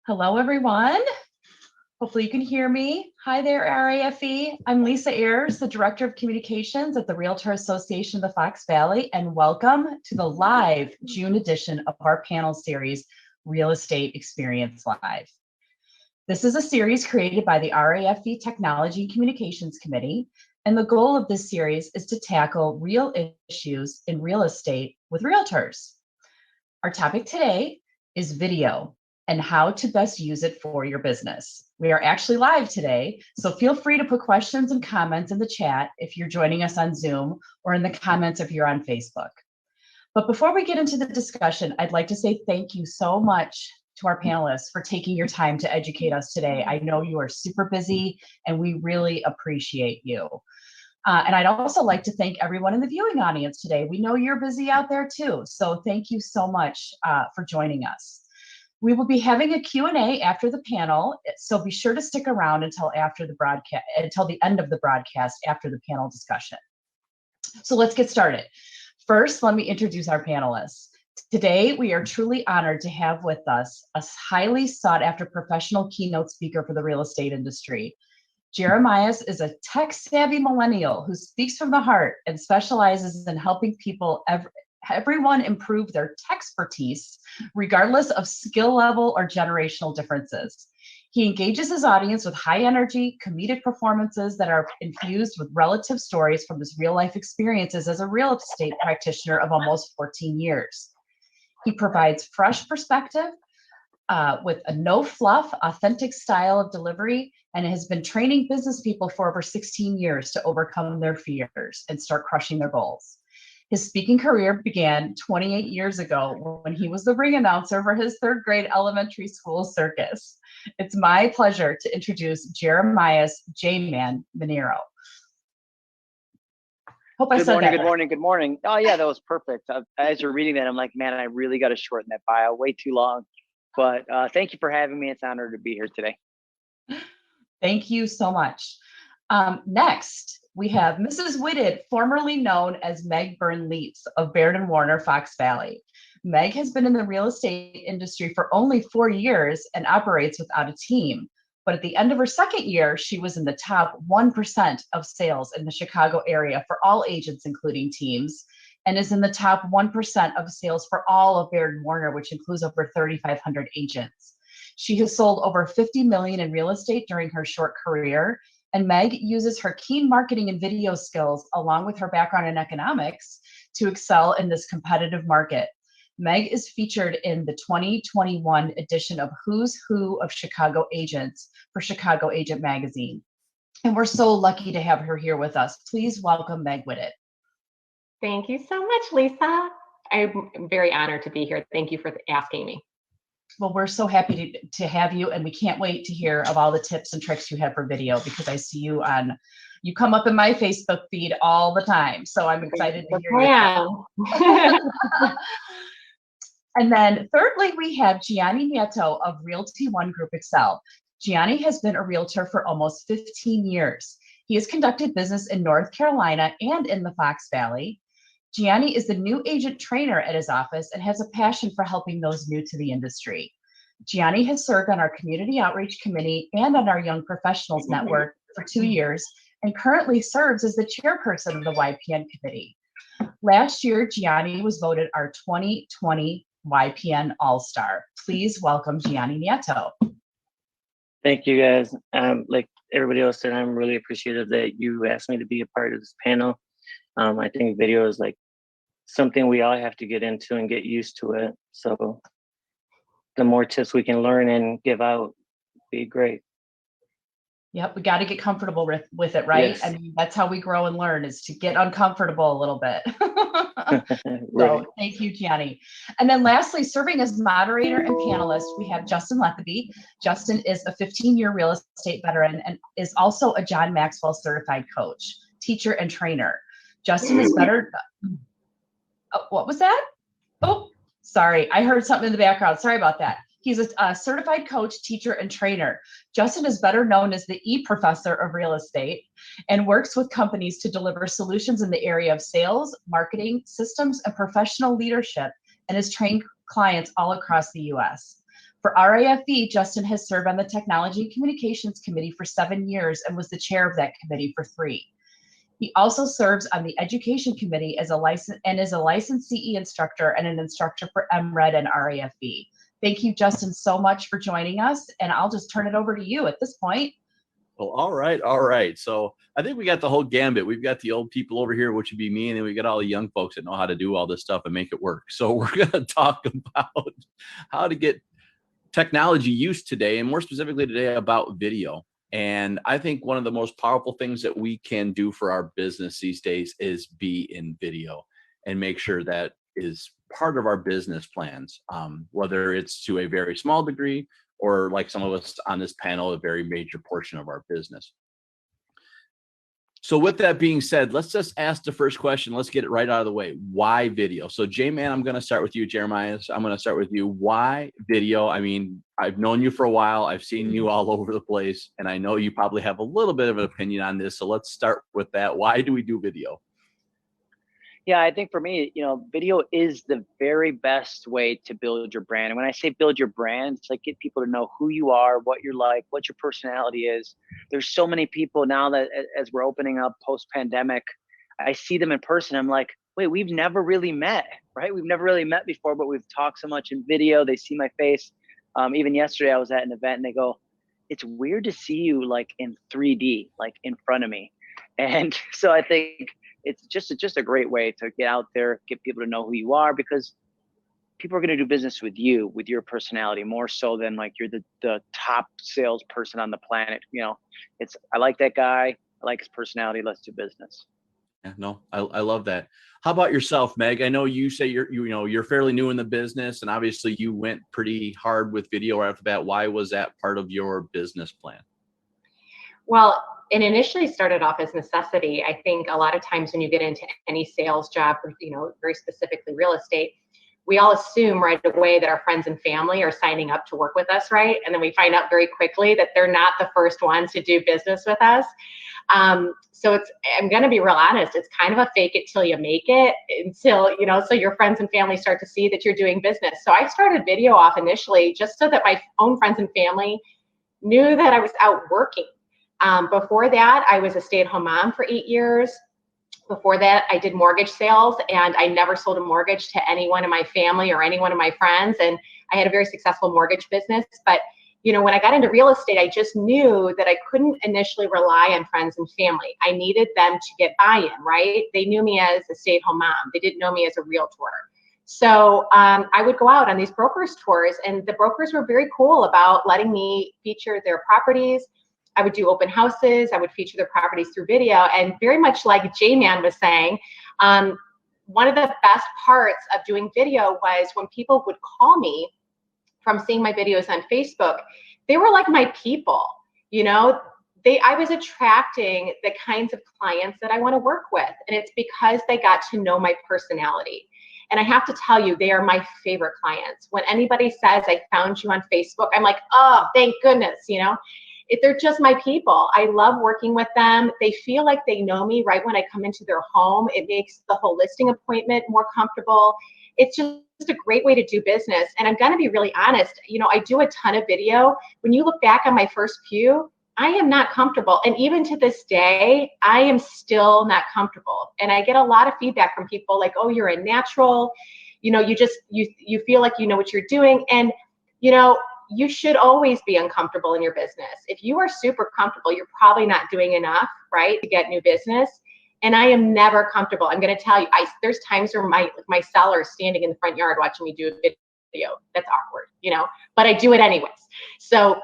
Hello, everyone. Hopefully you can hear me. Hi there, RAFE. I'm Lisa Ayers, the Director of Communications at the Realtor Association of the Fox Valley, and welcome to the live June edition of our panel series, Real Estate Experience Live. This is a series created by the RAFE Technology and Communications Committee, and the goal of this series is to tackle real issues in real estate with realtors. Our topic today is video and how to best use it for your business. We are actually live today, so feel free to put questions and comments in the chat if you're joining us on Zoom or in the comments if you're on Facebook. But before we get into the discussion, I'd like to say thank you so much to our panelists for taking your time to educate us today. I know you are super busy and we really appreciate you. And I'd also like to thank everyone in the viewing audience today. We know you're busy out there too, so thank you so much for joining us. We will be having a Q&A after the panel, so be sure to stick around until after the broadcast, until the end of the broadcast after the panel discussion. So let's get started. First, let me introduce our panelists. Today, we are truly honored to have with us a highly sought after professional keynote speaker for the real estate industry. Jeremias is a tech-savvy millennial who speaks from the heart and specializes in helping everyone improve their tech expertise, regardless of skill level or generational differences. He engages his audience with high energy, comedic performances that are infused with relative stories from his real life experiences as a real estate practitioner of almost 14 years. He provides fresh perspective with a no fluff, authentic style of delivery, and has been training business people for over 16 years to overcome their fears and start crushing their goals. His speaking career began 28 years ago when he was the ring announcer for his third grade elementary school circus. It's my pleasure to introduce Jeremias J-Man Maniero. Hope I said that. Good morning. Oh yeah, that was perfect. As you're reading that, I'm like, man, I really got to shorten that bio, way too long. But thank you for having me. It's an honor to be here today. Thank you so much. Next, we have Mrs. Whitted, formerly known as Meg Byrne-Leitz of Baird & Warner, Fox Valley. Meg has been in the real estate industry for only 4 years and operates without a team. But at the end of her second year, she was in the top 1% of sales in the Chicago area for all agents, including teams, and is in the top 1% of sales for all of Baird & Warner, which includes over 3,500 agents. She has sold over $50 million in real estate during her short career, and Meg uses her keen marketing and video skills, along with her background in economics, to excel in this competitive market. Meg is featured in the 2021 edition of Who's Who of Chicago Agents for Chicago Agent Magazine. And we're so lucky to have her here with us. Please welcome Meg Whitted. Thank you so much, Lisa. I'm very honored to be here. Thank you for asking me. Well, we're so happy to have you, and we can't wait to hear of all the tips and tricks you have for video, because I see you come up in my Facebook feed all the time. So I'm excited to hear you. And then thirdly, we have Gianni Nieto of Realty One Group Excel. Gianni has been a realtor for almost 15 years. He has conducted business in North Carolina and in the Fox Valley. Gianni is the new agent trainer at his office and has a passion for helping those new to the industry. Gianni has served on our Community Outreach Committee and on our Young Professionals Network for 2 years and currently serves as the chairperson of the YPN Committee. Last year, Gianni was voted our 2020 YPN All-Star. Please welcome Gianni Nieto. Thank you, guys. Like everybody else said, I'm really appreciative that you asked me to be a part of this panel. I think video is like something we all have to get into and get used to it. So the more tips we can learn and give out, be great. Yep, we got to get comfortable with it, right? Yes. I mean, that's how we grow and learn, is to get uncomfortable a little bit. Right. So thank you, Gianni. And then lastly, serving as moderator and panelist, we have Justin Letheby. Justin is a 15-year real estate veteran and is also a John Maxwell certified coach, teacher, and trainer. Justin is better. Oh, what was that? Oh, sorry. I heard something in the background. Sorry about that. He's a certified coach, teacher, and trainer. Justin is better known as the E-Professor of real estate and works with companies to deliver solutions in the area of sales, marketing, systems, and professional leadership, and has trained clients all across the U.S. For RAFE, Justin has served on the Technology and Communications Committee for 7 years and was the chair of that committee for 3. He also serves on the Education Committee as a licensed CE instructor and an instructor for MRED and RAFE. Thank you, Justin, so much for joining us, and I'll just turn it over to you at this point. Well, all right. So I think we got the whole gambit. We've got the old people over here, which would be me, and then we got all the young folks that know how to do all this stuff and make it work. So we're going to talk about how to get technology use today, and more specifically today about video. And I think one of the most powerful things that we can do for our business these days is be in video and make sure that is part of our business plans, whether it's to a very small degree or, like some of us on this panel, a very major portion of our business. So with that being said, let's just ask the first question. Let's get it right out of the way. Why video? So J-Man, I'm going to start with you. Jeremias, I'm going to start with you. Why video? I mean, I've known you for a while. I've seen you all over the place, and I know you probably have a little bit of an opinion on this. So let's start with that. Why do we do video? Yeah, I think for me, video is the very best way to build your brand. And when I say build your brand, it's like get people to know who you are, what you're like, what your personality is. There's so many people now that as we're opening up post-pandemic, I see them in person. I'm like, wait, we've never really met, right? We've never really met before, but we've talked so much in video. They see my face. Even yesterday, I was at an event and they go, it's weird to see you like in 3D, like in front of me. And so I think it's just a great way to get out there, get people to know who you are, because people are going to do business with you, with your personality, more so than like you're the top salesperson on the planet. I like that guy. I like his personality. Let's do business. Yeah, no, I love that. How about yourself, Meg? I know you say you're fairly new in the business, and obviously you went pretty hard with video right off the bat. Why was that part of your business plan? Well, it initially started off as necessity. I think a lot of times when you get into any sales job, very specifically real estate, we all assume right away that our friends and family are signing up to work with us, right? And then we find out very quickly that they're not the first ones to do business with us. So I'm going to be real honest, it's kind of a fake it till you make it until, so your friends and family start to see that you're doing business. So I started video off initially just so that my own friends and family knew that I was out working. Before that, I was a stay-at-home mom for 8 years. Before that, I did mortgage sales, and I never sold a mortgage to anyone in my family or any one of my friends. And I had a very successful mortgage business. But, when I got into real estate, I just knew that I couldn't initially rely on friends and family. I needed them to get buy-in, right? They knew me as a stay-at-home mom. They didn't know me as a realtor. So I would go out on these brokers tours, and the brokers were very cool about letting me feature their properties. I would do open houses. I would feature their properties through video. And very much like J-Man was saying, one of the best parts of doing video was when people would call me from seeing my videos on Facebook, they were like my people. I was attracting the kinds of clients that I want to work with. And it's because they got to know my personality. And I have to tell you, they are my favorite clients. When anybody says, I found you on Facebook, I'm like, oh, thank goodness, they're just my people. I love working with them. They feel like they know me right when I come into their home. It makes the whole listing appointment more comfortable. It's just a great way to do business. And I'm going to be really honest. I do a ton of video. When you look back on my first few, I am not comfortable. And even to this day, I am still not comfortable. And I get a lot of feedback from people like, oh, you're a natural. You feel like you know what you're doing. And, you should always be uncomfortable in your business. If you are super comfortable, you're probably not doing enough, right, to get new business. And I am never comfortable. I'm going to tell you, there's times where my seller is standing in the front yard watching me do a video. That's awkward, but I do it anyways. So,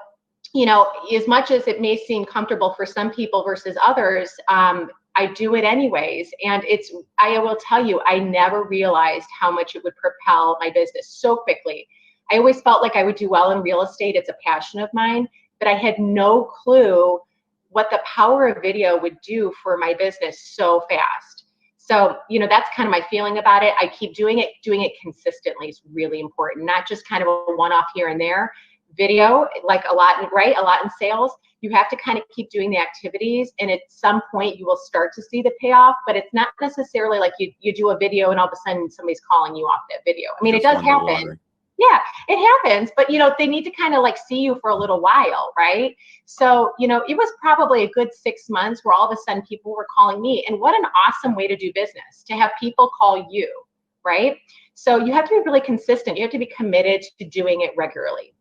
as much as it may seem comfortable for some people versus others, I do it anyways. And I will tell you, I never realized how much it would propel my business so quickly. I always felt like I would do well in real estate. It's a passion of mine, but I had no clue what the power of video would do for my business so fast. So, that's kind of my feeling about it. I keep doing it consistently is really important, not just kind of a one-off here and there. Video, like a lot in sales, you have to kind of keep doing the activities, and at some point you will start to see the payoff, but it's not necessarily like you do a video and all of a sudden somebody's calling you off that video. I mean, it does happen. Yeah, it happens, but they need to kind of like see you for a little while, right? So, it was probably a good 6 months where all of a sudden people were calling me, and what an awesome way to do business, to have people call you, right? So you have to be really consistent. You have to be committed to doing it regularly.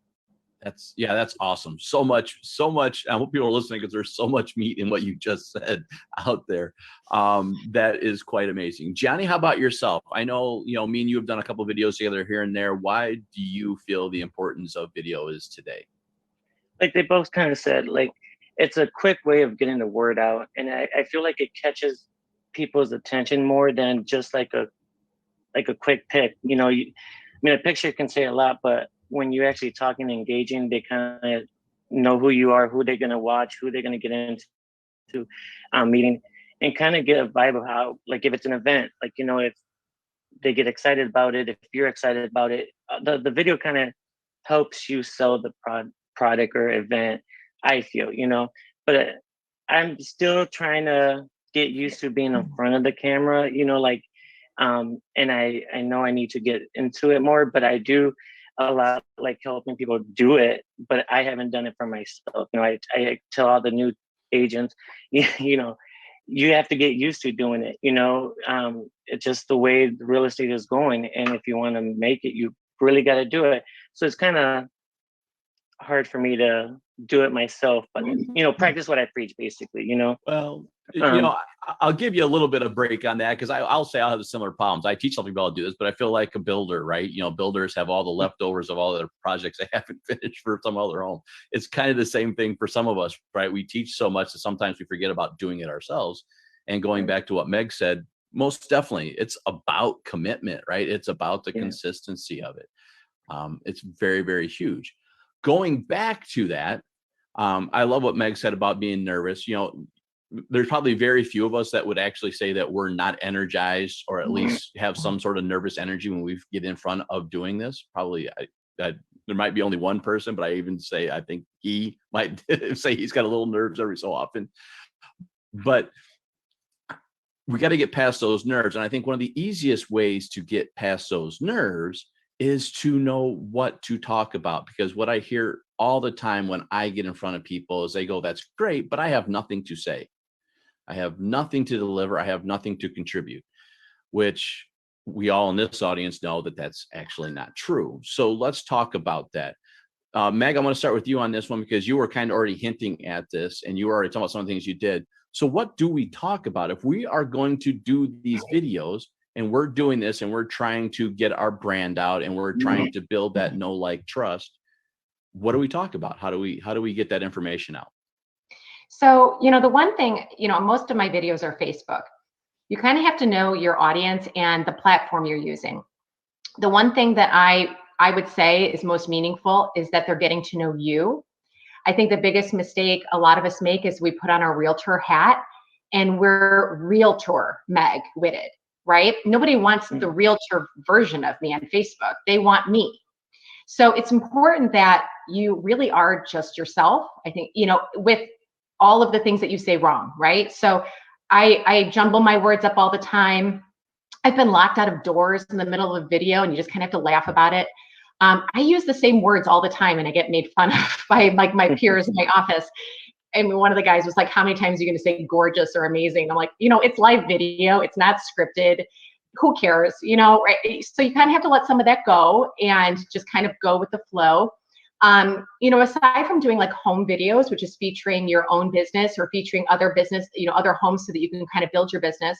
That's awesome. So much. I hope people are listening because there's so much meat in what you just said out there. That is quite amazing. Gianni, how about yourself? I know, me and you have done a couple of videos together here and there. Why do you feel the importance of video is today? Like they both kind of said, like it's a quick way of getting the word out. And I feel like it catches people's attention more than just like a quick pic. A picture can say a lot, but when you're actually talking and engaging, they kind of know who you are, who they're going to watch, who they're going to get into meeting, and kind of get a vibe of how, like if it's an event, like, if they get excited about it, if you're excited about it, the video kind of helps you sell the product or event, I feel, but I'm still trying to get used to being in front of the camera, and I know I need to get into it more, but I do a lot like helping people do it, but I haven't done it for myself. I tell all the new agents, you have to get used to doing it. It's just the way the real estate is going. And if you want to make it, you really got to do it. So it's kind of hard for me to do it myself, but practice what I preach, basically. Well, I'll give you a little bit of break on that, because I'll say I'll have the similar problems. I teach other people how to do this, but I feel like a builder, right? Builders have all the leftovers of all their projects they haven't finished for some other home. It's kind of the same thing for some of us, right? We teach so much that sometimes we forget about doing it ourselves. And going back to what Meg said, most definitely, it's about commitment, right? It's about the consistency of it. It's very, very huge. Going back to that, I love what Meg said about being nervous. There's probably very few of us that would actually say that we're not energized, or at least have some sort of nervous energy when we get in front of doing this. Probably there might be only one person, but I think he might say he's got a little nerves every so often. But we got to get past those nerves. And I think one of the easiest ways to get past those nerves is to know what to talk about. Because what I hear all the time when I get in front of people is they go, "That's great, but I have nothing to say. I have nothing to deliver. I have nothing to contribute," which we all in this audience know that that's actually not true. So let's talk about that. Meg, I'm going to start with you on this one, because you were kind of already hinting at this, and you were already talking about some of the things you did. So what do we talk about if we are going to do these videos, and we're doing this and we're trying to get our brand out and we're trying to build that know, like, trust? What do we talk about? How do we get that information out? So, the one thing, most of my videos are Facebook. You kind of have to know your audience and the platform you're using. The one thing that I would say is most meaningful is that they're getting to know you. I think the biggest mistake a lot of us make is we put on our realtor hat and we're realtor Meg Whitted, right? Nobody wants the realtor version of me on Facebook. They want me. So it's important that you really are just yourself. I think, with all of the things that you say wrong, right? So I jumble my words up all the time. I've been locked out of doors in the middle of a video, and you just kind of have to laugh about it. I use the same words all the time, and I get made fun of by like my peers in my office. And one of the guys was like, "How many times are you going to say gorgeous or amazing?" I'm like, it's live video. It's not scripted. Who cares? Right? So you kind of have to let some of that go and just kind of go with the flow. Aside from doing like home videos, which is featuring your own business or featuring other business, other homes so that you can kind of build your business.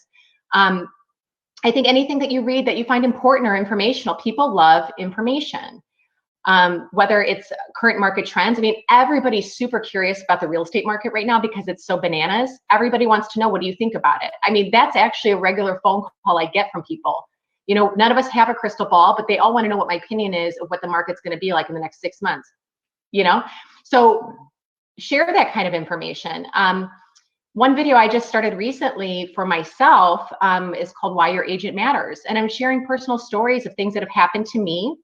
I think anything that you read that you find important or informational, people love information. Whether it's current market trends. I mean, everybody's super curious about the real estate market right now because it's so bananas. Everybody wants to know, what do you think about it? I mean, that's actually a regular phone call I get from people. None of us have a crystal ball, but they all want to know what my opinion is of what the market's going to be like in the next 6 months. So share that kind of information. One video I just started recently for myself is called Why Your Agent Matters. And I'm sharing personal stories of things that have happened to me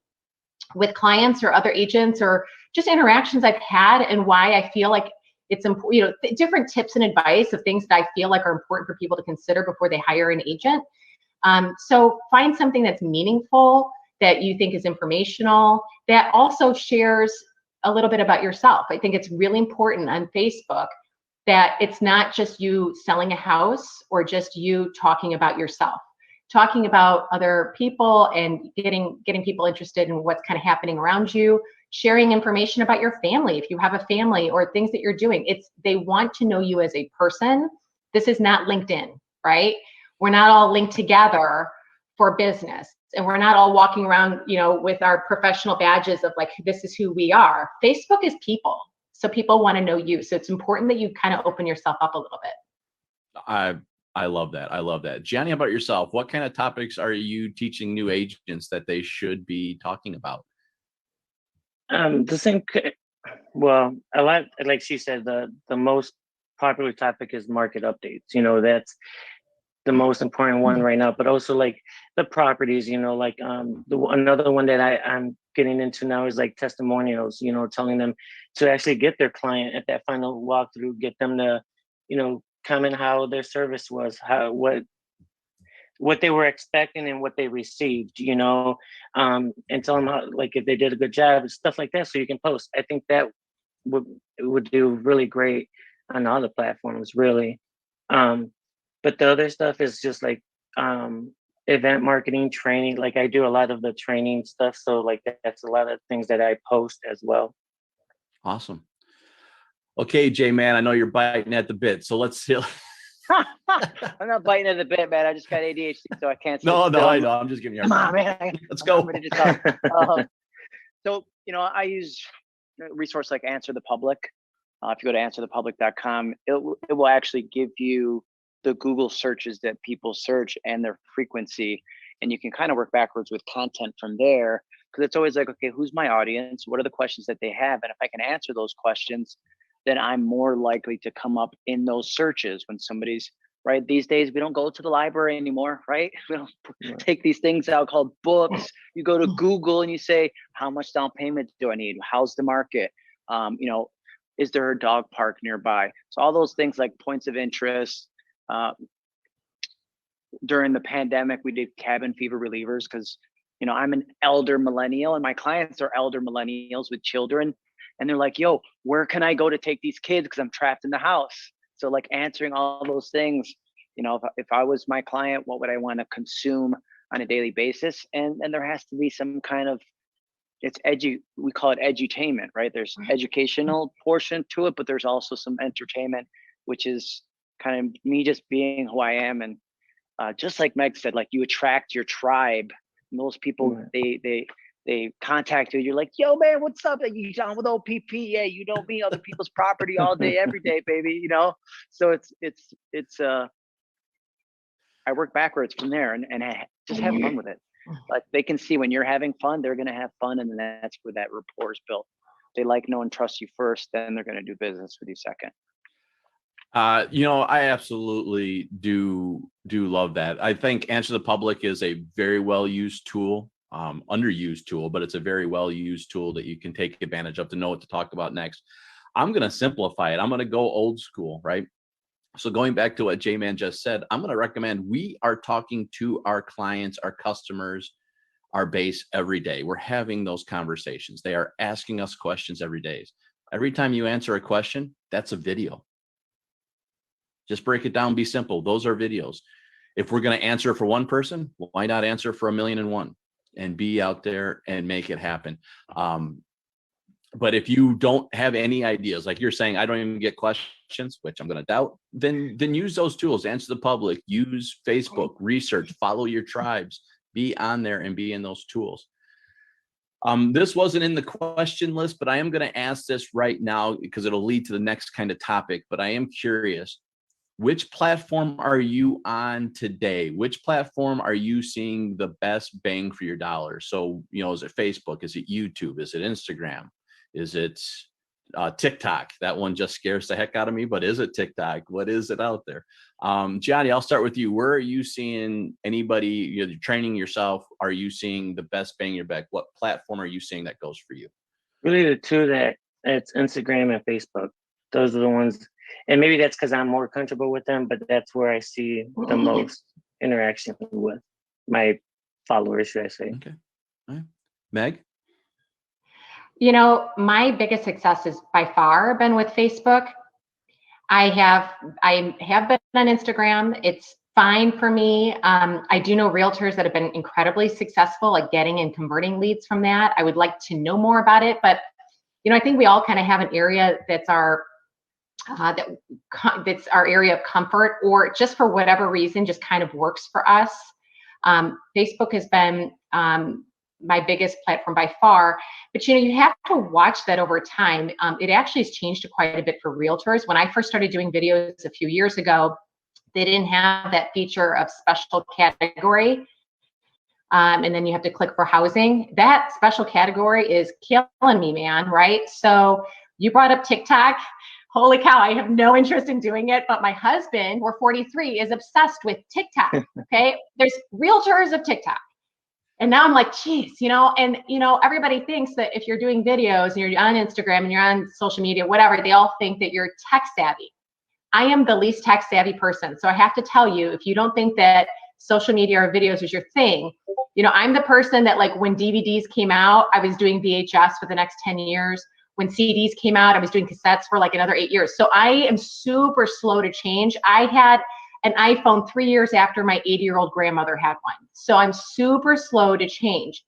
with clients or other agents, or just interactions I've had, and why I feel like it's important, different tips and advice of things that I feel like are important for people to consider before they hire an agent. So find something that's meaningful that you think is informational, that also shares a little bit about yourself. I think it's really important on Facebook that it's not just you selling a house or just you talking about yourself, talking about other people and getting people interested in what's kind of happening around you, sharing information about your family if you have a family or things that you're doing. They want to know you as a person. This is not LinkedIn, right? We're not all linked together for business, and we're not all walking around, with our professional badges of like, this is who we are. Facebook is people. So people want to know you. So it's important that you kind of open yourself up a little bit. I love that. I love that. Gianni, how about yourself? What kind of topics are you teaching new agents that they should be talking about? The same. Well, a lot, like she said, the most popular topic is market updates. That's the most important one right now. But also like the properties. Another one that I'm getting into now is like testimonials. Telling them to actually get their client at that final walkthrough, get them to, comment how their service was, what they were expecting and what they received, and tell them how, like, if they did a good job and stuff like that, so you can post. I think that would do really great on all the platforms, really. But the other stuff is just like event marketing, training. Like I do a lot of the training stuff, so like that's a lot of things that I post as well. Awesome. Okay, Jay, man, I know you're biting at the bit, so let's see. I'm not biting at the bit, man. I just got ADHD, so I can't. No, I know. I'm just giving you. Come on, man. Let's go. I'm ready to talk. So, I use a resource like Answer the Public. If you go to answerthepublic.com, it will actually give you the Google searches that people search and their frequency, and you can kind of work backwards with content from there. Because it's always like, okay, who's my audience? What are the questions that they have? And if I can answer those questions, then I'm more likely to come up in those searches when somebody's, right? These days, we don't go to the library anymore, right? We don't take these things out called books. You go to Google and you say, how much down payment do I need? How's the market? Is there a dog park nearby? So all those things like points of interest. During the pandemic, we did cabin fever relievers because, I'm an elder millennial and my clients are elder millennials with children. And they're like, yo, where can I go to take these kids? Because I'm trapped in the house. So like answering all those things, if I was my client, what would I want to consume on a daily basis? And there has to be some kind of, we call it edutainment, right? There's educational portion to it, but there's also some entertainment, which is kind of me just being who I am. And just like Meg said, like you attract your tribe. And those people, they contact you. You're like, yo, man, what's up? Like, you down with OPP? Yeah, you know me, other people's property all day, every day, baby. So it's I work backwards from there and I just have fun with it. Like they can see when you're having fun, they're gonna have fun, and then that's where that rapport is built. They like, know, and trust you first, then they're gonna do business with you second. I absolutely do love that. I think Answer the Public is a very well used tool. Underused tool, but it's a very well used tool that you can take advantage of to know what to talk about next. I'm going to simplify it. I'm going to go old school, right? So going back to what J-Man just said, I'm going to recommend we are talking to our clients, our customers, our base every day. We're having those conversations. They are asking us questions every day. Every time you answer a question, that's a video. Just break it down, be simple. Those are videos. If we're going to answer for one person, why not answer for 1,000,001? And be out there and make it happen. But if you don't have any ideas, like you're saying, I don't even get questions, which I'm going to doubt, then use those tools. Answer the Public, use Facebook, research, follow your tribes, be on there and be in those tools. This wasn't in the question list, but I am going to ask this right now because it'll lead to the next kind of topic. But I am curious. Which platform are you on today? Which platform are you seeing the best bang for your dollar? So, is it Facebook? Is it YouTube? Is it Instagram? Is it TikTok? That one just scares the heck out of me, but is it TikTok? What is it out there? Gianni, I'll start with you. Where are you seeing anybody, you're training yourself? Are you seeing the best bang your back? What platform are you seeing that goes for you? Really the two that it's Instagram and Facebook. Those are the ones. And maybe that's because I'm more comfortable with them, but that's where I see the most interaction with my followers, should I say. Okay. Right. Meg? You know, my biggest success has by far been with Facebook. I have been on Instagram. It's fine for me. I do know realtors that have been incredibly successful at getting and converting leads from that. I would like to know more about it, but you know, I think we all kind of have an area that's our that's our area of comfort, or just for whatever reason, just kind of works for us. Facebook has been my biggest platform by far, but you know, you have to watch that over time. It actually has changed quite a bit for realtors. When I first started doing videos a few years ago, they didn't have that feature of special category. And then you have to click for housing. That special category is killing me, man, right? So you brought up TikTok. Holy cow, I have no interest in doing it, but my husband, we're 43, is obsessed with TikTok, okay? There's realtors of TikTok. And now I'm like, geez, you know, and you know, everybody thinks that if you're doing videos and you're on Instagram and you're on social media, whatever, they all think that you're tech savvy. I am the least tech savvy person. So I have to tell you, if you don't think that social media or videos is your thing, you know, I'm the person that, like, when DVDs came out, I was doing VHS for the next 10 years. When CDs came out, I was doing cassettes for like another 8 years. So I am super slow to change. I had an iPhone 3 years after my 80-year-old grandmother had one. So I'm super slow to change.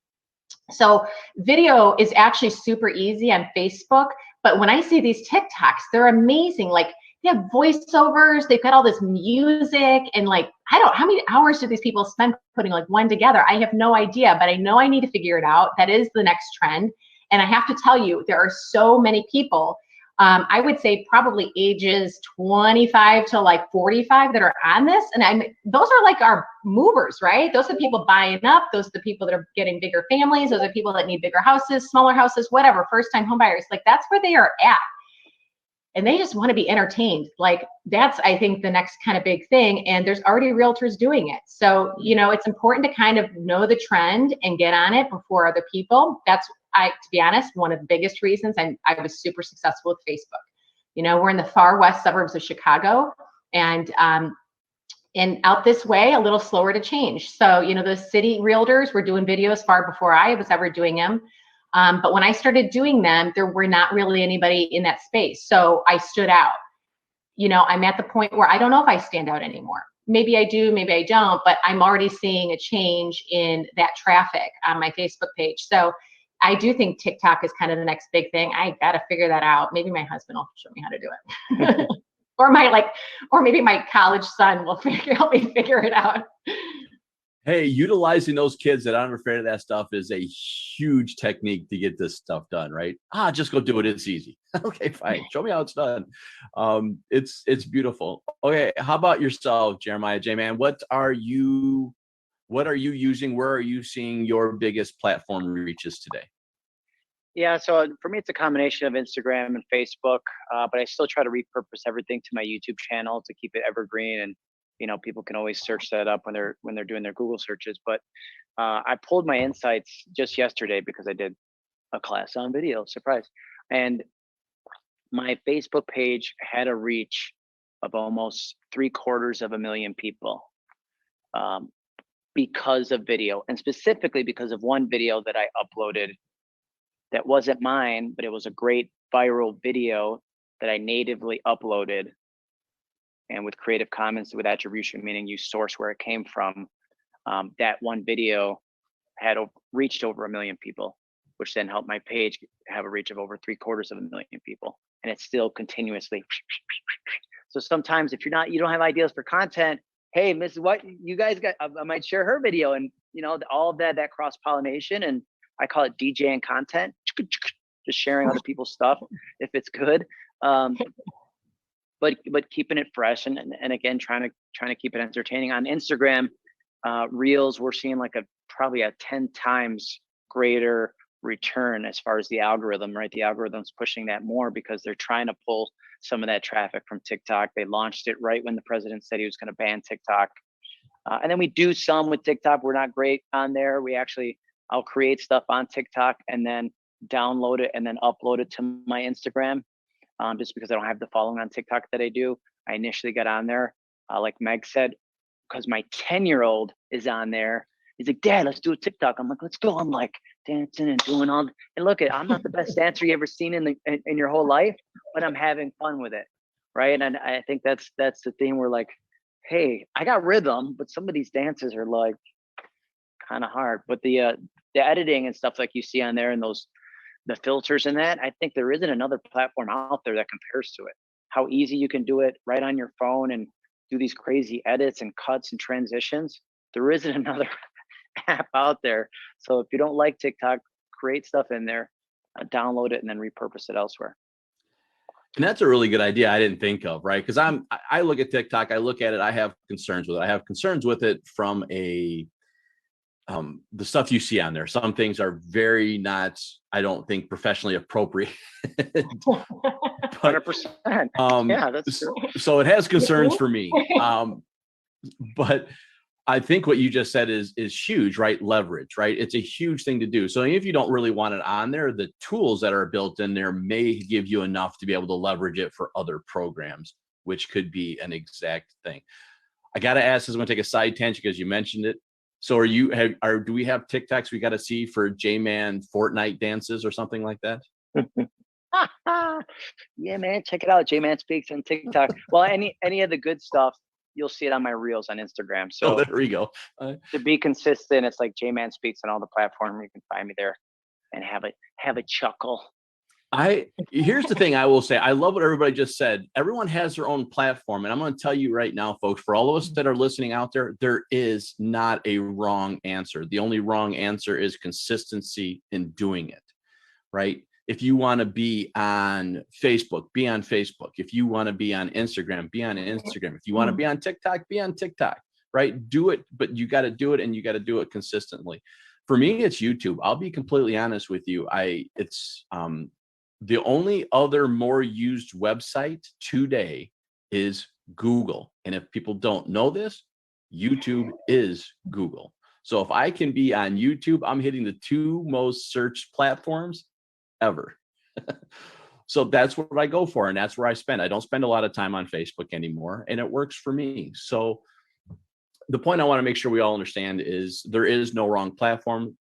So video is actually super easy on Facebook. But when I see these TikToks, they're amazing. Like, they have voiceovers, they've got all this music, and like, I don't, how many hours do these people spend putting like one together? I have no idea, but I know I need to figure it out. That is the next trend. And I have to tell you, there are so many people, I would say probably ages 25 to like 45 that are on this. And those are like our movers, right? Those are the people buying up. Those are the people that are getting bigger families. Those are people that need bigger houses, smaller houses, whatever, first-time home buyers. Like, that's where they are at. And they just want to be entertained. Like, that's, I think, the next kind of big thing. And there's already realtors doing it. So, you know, it's important to kind of know the trend and get on it before other people. That's, to be honest, one of the biggest reasons I was super successful with Facebook. You know, we're in the far west suburbs of Chicago, and out this way, a little slower to change. So, you know, the city realtors were doing videos far before I was ever doing them. But when I started doing them, there were not really anybody in that space. So I stood out. You know, I'm at the point where I don't know if I stand out anymore. Maybe I do, maybe I don't, but I'm already seeing a change in that traffic on my Facebook page. So I do think TikTok is kind of the next big thing. I got to figure that out. Maybe my husband will show me how to do it. or maybe my college son will help me figure it out. Hey, utilizing those kids that aren't afraid of that stuff is a huge technique to get this stuff done, right? Just go do it. It's easy. Okay, fine. Show me how it's done. It's beautiful. Okay, how about yourself, Jeremiah J. Man? What are you using? Where are you seeing your biggest platform reaches today? Yeah, so for me, it's a combination of Instagram and Facebook, but I still try to repurpose everything to my YouTube channel to keep it evergreen. And you know, people can always search that up when they're doing their Google searches. But I pulled my insights just yesterday because I did a class on video, surprise. And my Facebook page had a reach of almost 750,000 people because of video, and specifically because of one video that I uploaded that wasn't mine, but it was a great viral video that I natively uploaded. And with Creative Commons with attribution, meaning you source where it came from, that one video had reached over 1 million people, which then helped my page have a reach of over 750,000 people. And it's still continuously. So sometimes if you don't have ideas for content, hey, Mrs. What you guys got, I might share her video, and you know, all of that cross pollination, and I call it DJing content, just sharing other people's stuff if it's good. But keeping it fresh and again trying to keep it entertaining. On Instagram, Reels, we're seeing like probably a 10 times greater return as far as the algorithm, right? The algorithm's pushing that more because they're trying to pull some of that traffic from TikTok. They launched it right when the president said he was going to ban TikTok. And then we do some with TikTok. We're not great on there. I'll create stuff on TikTok and then download it and then upload it to my Instagram. Just because I don't have the following on TikTok that I do. I initially got on there, like Meg said, because my 10-year-old is on there. He's like, Dad, let's do a TikTok. I'm like, let's go. I'm like, dancing and doing all. And look, I'm not the best dancer you ever seen in your whole life, but I'm having fun with it, right? And I think that's the thing. We're like, hey, I got rhythm, but some of these dances are like kind of hard. But the editing and stuff like you see on there and the filters and that, I think there isn't another platform out there that compares to it. How easy you can do it right on your phone and do these crazy edits and cuts and transitions. There isn't another app out there. So if you don't like TikTok, create stuff in there, download it, and then repurpose it elsewhere. And that's a really good idea I didn't think of, right? Because I look at TikTok, I look at it, I have concerns with it. I have concerns with it from the stuff you see on there. Some things are very not, I don't think, professionally appropriate. 100%. Yeah, that's true. So it has concerns for me. But I think what you just said is huge, right? Leverage, right? It's a huge thing to do. So if you don't really want it on there, the tools that are built in there may give you enough to be able to leverage it for other programs, which could be an exact thing. I got to ask, this is going to take a side tangent because you mentioned it. So do we have TikToks we got to see for J-Man Fortnite dances or something like that? Yeah, man, check it out. J-Man Speaks on TikTok. Well, any of the good stuff, you'll see it on my reels on Instagram. So there we go. To be consistent, it's like J-Man Speaks on all the platforms. You can find me there and have a chuckle. Here's the thing I will say. I love what everybody just said. Everyone has their own platform. And I'm going to tell you right now, folks, for all of us that are listening out there, there is not a wrong answer. The only wrong answer is consistency in doing it, right? If you want to be on Facebook, be on Facebook. If you want to be on Instagram, be on Instagram. If you want to be on TikTok, be on TikTok, right? Do it, but you got to do it and you got to do it consistently. For me, it's YouTube. I'll be completely honest with you. It's the only other more used website today is Google. And if people don't know this, YouTube is Google. So if I can be on YouTube, I'm hitting the 2 most searched platforms ever. So that's what I go for. And that's where I spend. I don't spend a lot of time on Facebook anymore. And it works for me. So the point I want to make sure we all understand is there is no wrong platform.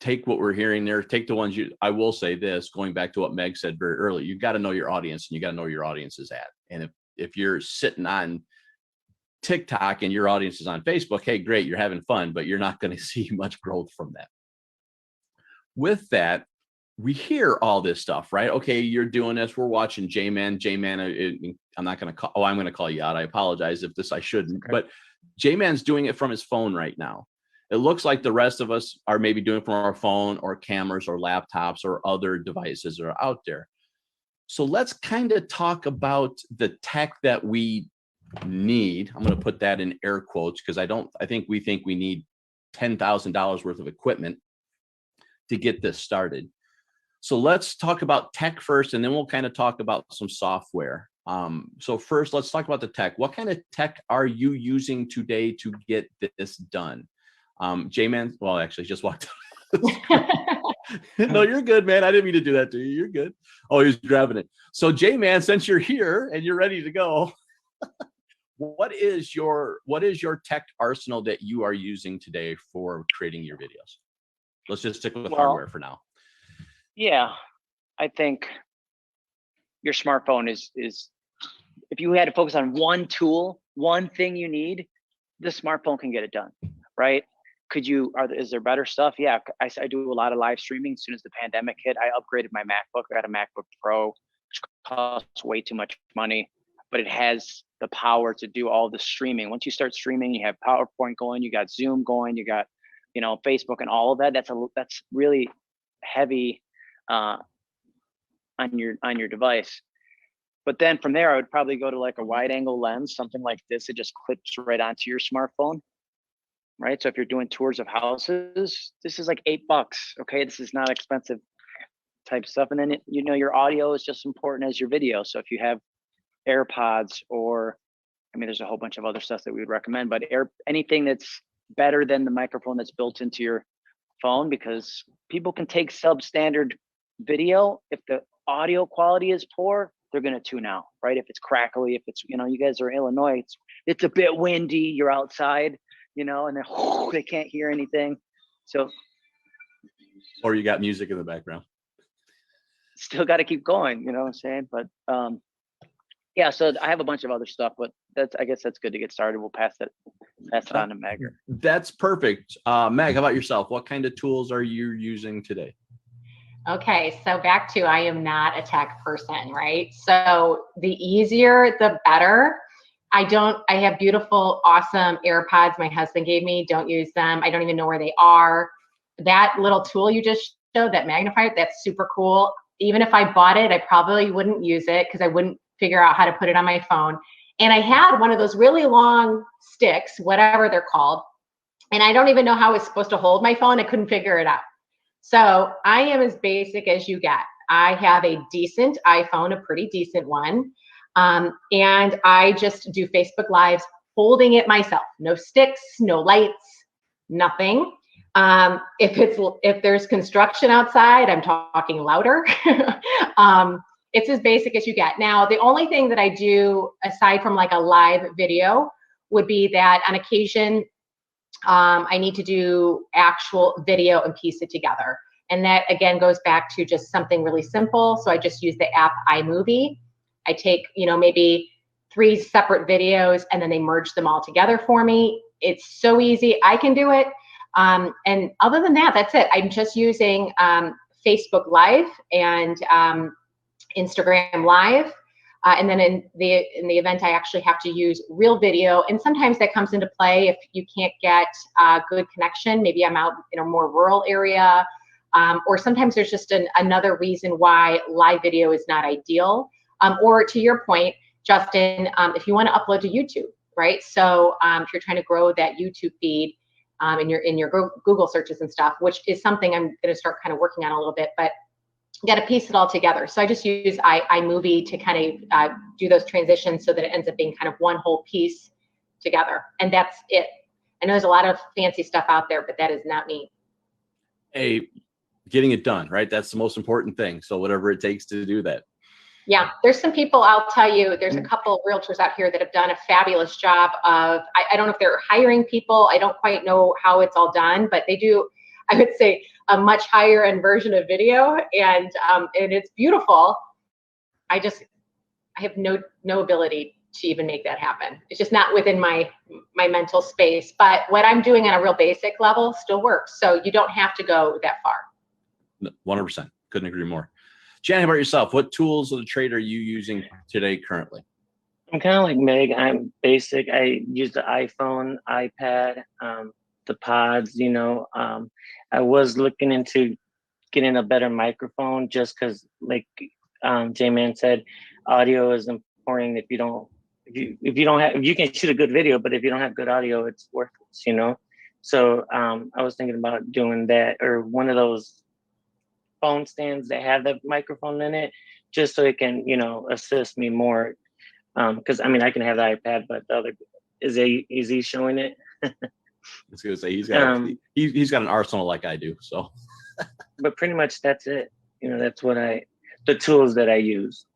Take what we're hearing there. Take the ones I will say this, going back to what Meg said very early, you've got to know your audience and you got to know where your audience is at. And if you're sitting on TikTok and your audience is on Facebook, hey, great, you're having fun, but you're not going to see much growth from that. With that, we hear all this stuff, right? Okay, you're doing this. We're watching J-Man. I'm not going to call. Oh, I'm going to call you out. I apologize if I shouldn't. Okay. But J-Man's doing it from his phone right now. It looks like the rest of us are maybe doing it from our phone or cameras or laptops or other devices that are out there. So let's kind of talk about the tech that we need. I'm going to put that in air quotes because we think we need $10,000 worth of equipment to get this started. So let's talk about tech first, and then we'll kind of talk about some software. So first, let's talk about the tech. What kind of tech are you using today to get this done? J-Man, well, actually, just walked out. No, you're good, man. I didn't mean to do that to you. You're good. Oh, he's grabbing it. So J-Man, since you're here and you're ready to go, what is your tech arsenal that you are using today for creating your videos? Let's just stick with hardware for now. Yeah, I think your smartphone is if you had to focus on one tool, one thing you need, the smartphone can get it done, right? Is there better stuff? Yeah, I do a lot of live streaming. As soon as the pandemic hit, I upgraded my MacBook. I got a MacBook Pro, which costs way too much money, but it has the power to do all the streaming. Once you start streaming, you have PowerPoint going, you got Zoom going, you got, Facebook and all of that. That's really heavy on your device. But then from there, I would probably go to like a wide angle lens, something like this. It just clips right onto your smartphone, right? So if you're doing tours of houses, this is like $8. Okay, this is not expensive type stuff. And then your audio is just as important as your video. So if you have AirPods or, there's a whole bunch of other stuff that we would recommend, but anything that's better than the microphone that's built into your phone, because people can take substandard video. If the audio quality is poor, they're going to tune out, right? If it's crackly, if it's, you guys are in Illinois, it's a bit windy, you're outside, and then they can't hear anything. So Or you got music in the background. Still got to keep going, you know what I'm saying? But yeah, so I have a bunch of other stuff, but I guess that's good to get started. We'll pass it on to Meg. That's perfect. Meg, how about yourself? What kind of tools are you using today? Okay, so back to I am not a tech person, right? So the easier, the better. I have beautiful, awesome AirPods my husband gave me. Don't use them. I don't even know where they are. That little tool you just showed, that magnifier, that's super cool. Even if I bought it, I probably wouldn't use it because I wouldn't figure out how to put it on my phone. And I had one of those really long sticks, whatever they're called, and I don't even know how I was supposed to hold my phone. I couldn't figure it out. So I am as basic as you get. I have a decent iPhone, a pretty decent one. And I just do Facebook Lives holding it myself. No sticks, no lights, nothing. If there's construction outside, I'm talking louder. It's as basic as you get. Now, the only thing that I do aside from like a live video would be that on occasion, I need to do actual video and piece it together. And that again goes back to just something really simple. So I just use the app iMovie. I take, maybe 3 separate videos and then they merge them all together for me. It's so easy. I can do it. And other than that, that's it. I'm just using Facebook Live and Instagram Live. And then in the event, I actually have to use real video. And sometimes that comes into play if you can't get a good connection. Maybe I'm out in a more rural area. Or sometimes there's just another reason why live video is not ideal. Or to your point, Justin, if you want to upload to YouTube, right? So if you're trying to grow that YouTube feed in your Google searches and stuff, which is something I'm going to start kind of working on a little bit, but you got to piece it all together. So I just use iMovie to kind of do those transitions so that it ends up being kind of one whole piece together. And that's it. I know there's a lot of fancy stuff out there, but that is not me. Hey, getting it done, right? That's the most important thing. So whatever it takes to do that. Yeah, there's some people, I'll tell you, there's a couple of realtors out here that have done a fabulous job of, I don't know if they're hiring people. I don't quite know how it's all done, but they do, I would say, a much higher end version of video, and it's beautiful. I have no ability to even make that happen. It's just not within my mental space. But what I'm doing on a real basic level still works. So you don't have to go that far. 100%. Couldn't agree more. Gianni, how about yourself? What tools of the trade are you using today currently? I'm kind of like Meg. I'm basic. I use the iPhone, iPad, the pods, I was looking into getting a better microphone just because, like J-Man said, audio is important. If you can shoot a good video, but if you don't have good audio, it's worthless, So I was thinking about doing that, or one of those phone stands that have the microphone in it, just so it can, assist me more. Because I can have the iPad, but the other is he showing it? I was gonna say he's got an arsenal like I do. So, but pretty much that's it. That's the tools that I use,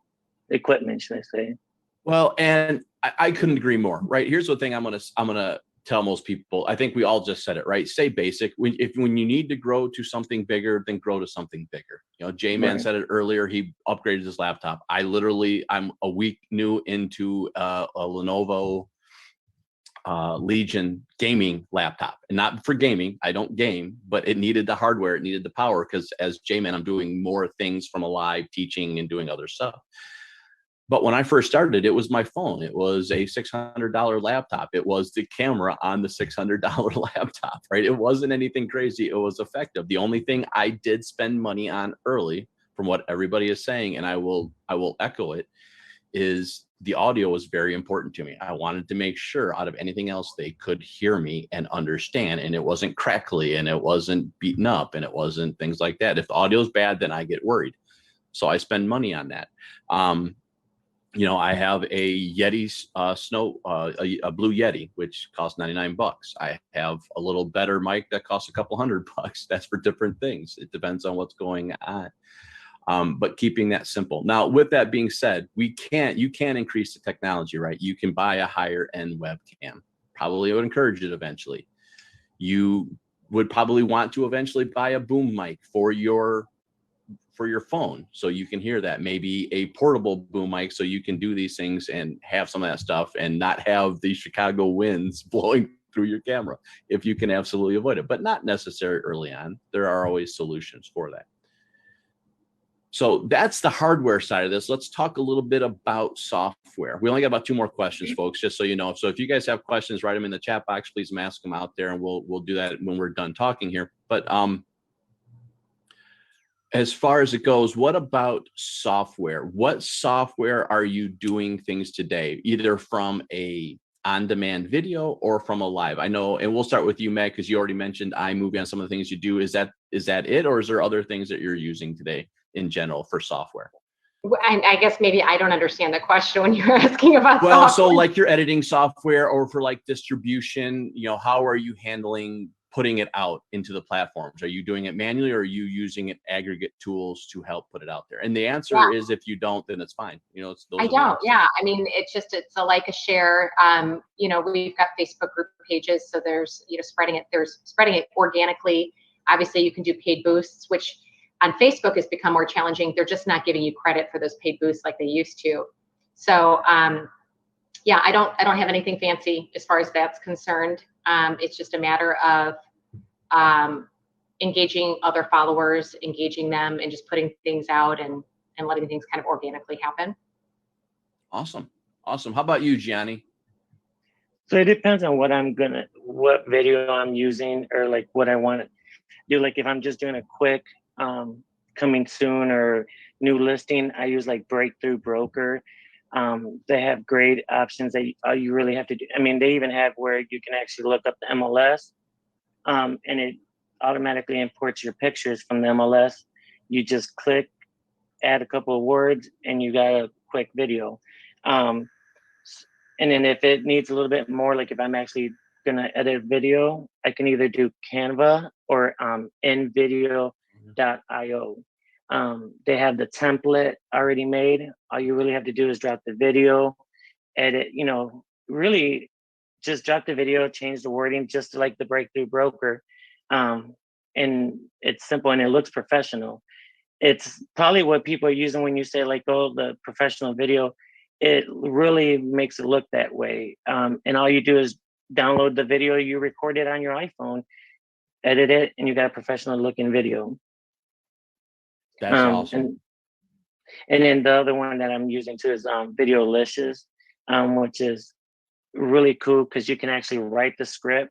equipment, should I say? Well, and I couldn't agree more. Right. Here's the thing I'm gonna tell most people. I think we all just said it, right? Stay basic. When you need to grow to something bigger, then grow to something bigger. J-Man said it earlier. He upgraded his laptop. I'm a week new into a Lenovo Legion gaming laptop, and not for gaming. I don't game, but it needed the hardware. It needed the power because as J-Man, I'm doing more things from a live teaching and doing other stuff. But when I first started, it was my phone. It was a $600 laptop. It was the camera on the $600 laptop, right? It wasn't anything crazy. It was effective. The only thing I did spend money on early, from what everybody is saying, and I will echo it, is the audio was very important to me. I wanted to make sure out of anything else they could hear me and understand, and it wasn't crackly and it wasn't beaten up and it wasn't things like that. If the audio is bad, then I get worried. So I spend money on that. I have a Yeti a Blue Yeti, which costs $99. I have a little better mic that costs a couple $100. That's for different things. It depends on what's going on. But keeping that simple. Now, with that being said, you can increase the technology, right? You can buy a higher end webcam. Probably would encourage it eventually. You would probably want to eventually buy a boom mic for your phone so you can hear that, maybe a portable boom mic so you can do these things and have some of that stuff and not have the Chicago winds blowing through your camera if you can absolutely avoid it, but not necessary early on. There are always solutions for that. So that's the hardware side of this. Let's talk a little bit about software. We only got about 2 more questions, folks, just so you know. So if you guys have questions, write them in the chat box. Please ask them out there, and we'll do that when we're done talking here. But as far as it goes, what about software? What software are you doing things today, either from a on-demand video or from a live? I know, and we'll start with you, Meg, because you already mentioned iMovie on some of the things you do. Is that it, or is there other things that you're using today in general for software? I guess maybe I don't understand the question when you're asking about Well, software. so like your editing software or for like distribution, how are you handling putting it out into the platforms? Are you doing it manually, or are you using aggregate tools to help put it out there? And the answer is, if you don't, then it's fine. I don't. Yeah. I mean, it's a like, a share. We've got Facebook group pages. So there's, spreading it organically. Obviously you can do paid boosts, which on Facebook has become more challenging. They're just not giving you credit for those paid boosts like they used to. So, yeah, I don't have anything fancy as far as that's concerned. It's just a matter of engaging other followers, engaging them, and just putting things out and letting things kind of organically happen. Awesome. How about you, Gianni? So it depends on what video I'm using, or like what I want to do. Like if I'm just doing a quick coming soon or new listing, I use like Breakthrough Broker. They have great options that all you really have to do. I mean, they even have where you can actually look up the MLS, and it automatically imports your pictures from the MLS. You just click, add a couple of words, and you got a quick video. And then if it needs a little bit more, like if I'm actually gonna edit video, I can either do Canva or nvideo.io. They have the template already made. All you really have to do is drop the video, edit, really just drop the video, change the wording just like the Breakthrough Broker. And it's simple and it looks professional. It's probably what people are using when you say like, oh, the professional video. It really makes it look that way. And all you do is download the video you recorded on your iPhone, edit it, and you got a professional looking video. That's awesome. And then the other one that I'm using too is Videolicious, which is really cool because you can actually write the script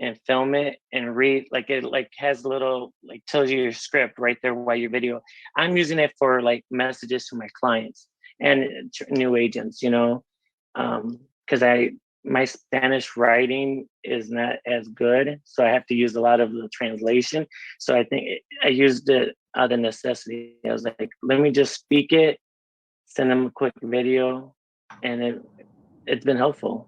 and film it and read, like it like has a little, like tells you your script right there while your video. I'm using it for like messages to my clients and new agents, because my Spanish writing is not as good, so I have to use a lot of the translation. So I think I used it out of necessity. I was like, let me just speak it, send them a quick video, and it's been helpful.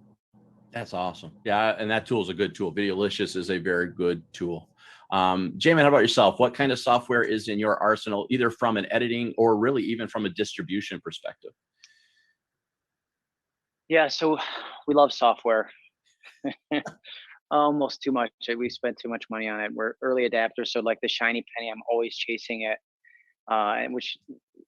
That's awesome. Yeah, and that tool is a good tool. Videolicious is a very good tool. Jamin, how about yourself? What kind of software is in your arsenal, either from an editing or really even from a distribution perspective? Yeah, so we love software. Almost too much. We spend too much money on it. We're early adapters, so like the shiny penny, I'm always chasing it, and which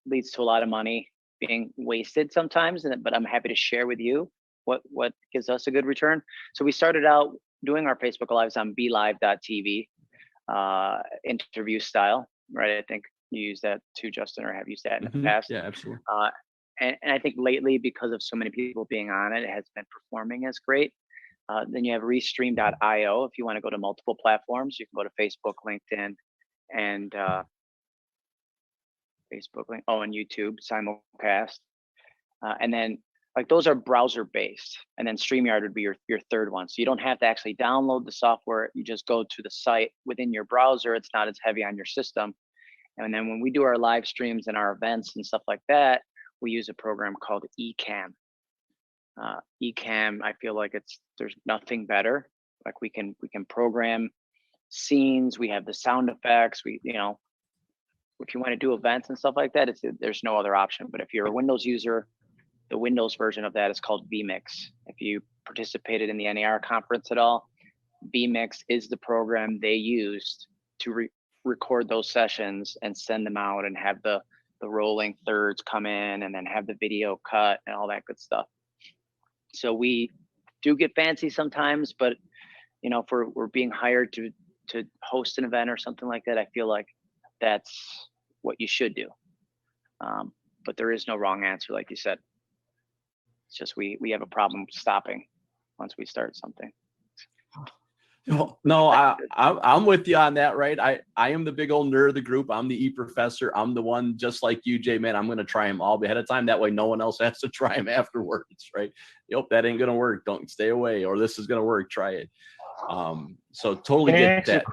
leads to a lot of money being wasted sometimes. But I'm happy to share with you what gives us a good return. So we started out doing our Facebook Lives on BeLive.tv, interview style, right? I think you use that too, Justin, or have used that in the past. Yeah, absolutely. And I think lately, because of so many people being on it, it has been performing as great. Then you have Restream.io. If you want to go to multiple platforms, you can go to Facebook, LinkedIn, and and YouTube simulcast. And then like those are browser based. And then StreamYard would be your third one. So you don't have to actually download the software. You just go to the site within your browser. It's not as heavy on your system. And then when we do our live streams and our events and stuff like that, we use a program called Ecamm. Ecamm, I feel like there's nothing better. Like we can program scenes. We have the sound effects. If you want to do events and stuff like that, there's no other option. But if you're a Windows user, the Windows version of that is called vMix. If you participated in the NAR conference at all, vMix is the program they used to record those sessions and send them out and have the rolling thirds come in and then have the video cut and all that good stuff. So we do get fancy sometimes, but you know, if we're being hired to host an event or something like that, I feel like that's what you should do. But there is no wrong answer, like you said. It's just we have a problem stopping once we start something. No, I'm with you on that, right? I am the big old nerd of the group. I'm the professor. I'm the one just like you, Jay, man. I'm going to try them all ahead of time. That way no one else has to try them afterwards, right? Yep, that ain't going to work. Don't stay away. Or this is going to work. Try it. So totally get that.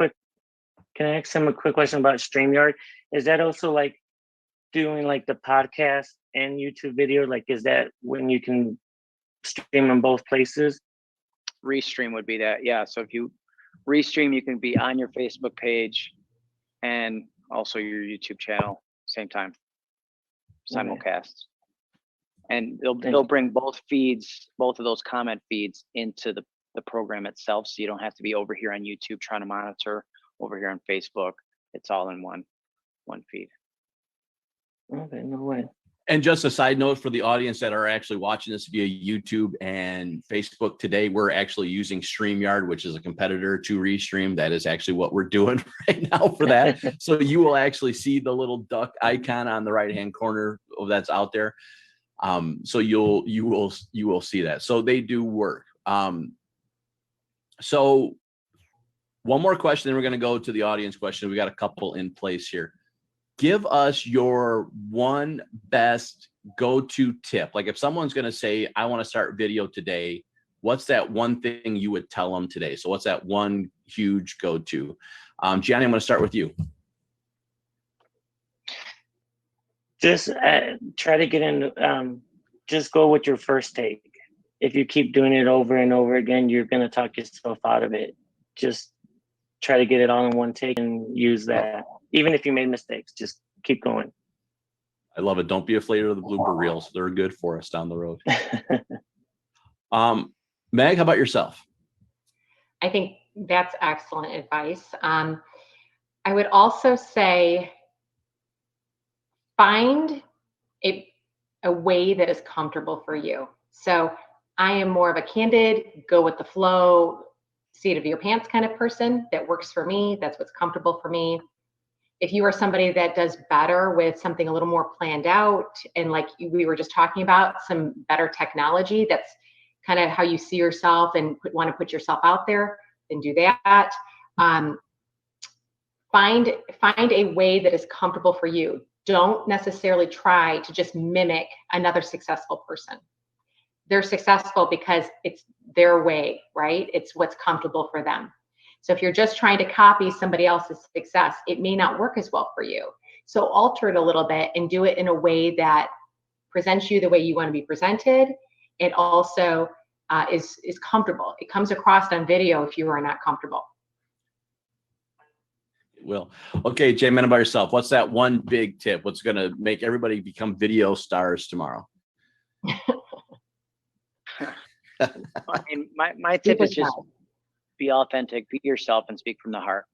Can I ask him a quick question about StreamYard? Is that also like doing like the podcast and YouTube video? Like, is that when you can stream in both places? Restream would be that. Yeah. So if you restream, you can be on your Facebook page and also your YouTube channel, same time, simulcast. And they'll bring both feeds, both of those comment feeds into the program itself. So you don't have to be over here on YouTube trying to monitor over here on Facebook. It's all in one feed. Okay, no way. And just a side note for the audience that are actually watching this via YouTube and Facebook today, we're actually using StreamYard, which is a competitor to Restream. That is actually what we're doing right now for that. So you will actually see the little duck icon on the right-hand corner that's out there. So you will see that. So they do work. So one more question, then we're going to go to the audience question. We got a couple in place here. Give us your one best go-to tip. Like if someone's going to say, I want to start video today, what's that one thing you would tell them today? So what's that one huge go-to? Gianni, I'm going to start with you. Just try to get in, just go with your first take. If you keep doing it over and over again, you're going to talk yourself out of it. Just try to get it all in one take and use that. Even if you made mistakes, just keep going. I love it. Don't be afraid of the blooper reels. They're good for us down the road. Meg, how about yourself? I think that's excellent advice. I would also say find a way that is comfortable for you. So I am more of a candid, go with the flow, seat of your pants kind of person. That works for me. That's what's comfortable for me. If you are somebody that does better with something a little more planned out, and like we were just talking about, some better technology, that's kind of how you see yourself and want to put yourself out there, then do that. Find a way that is comfortable for you. Don't necessarily try to just mimic another successful person. They're successful because it's their way, right? It's what's comfortable for them. So if you're just trying to copy somebody else's success, it may not work as well for you. So alter it a little bit and do it in a way that presents you the way you want to be presented. It also is comfortable. It comes across on video if you are not comfortable. It will. Okay, Jay, man, about yourself. What's that one big tip? What's going to make everybody become video stars tomorrow? I mean, my tip is just be authentic, be yourself, and speak from the heart,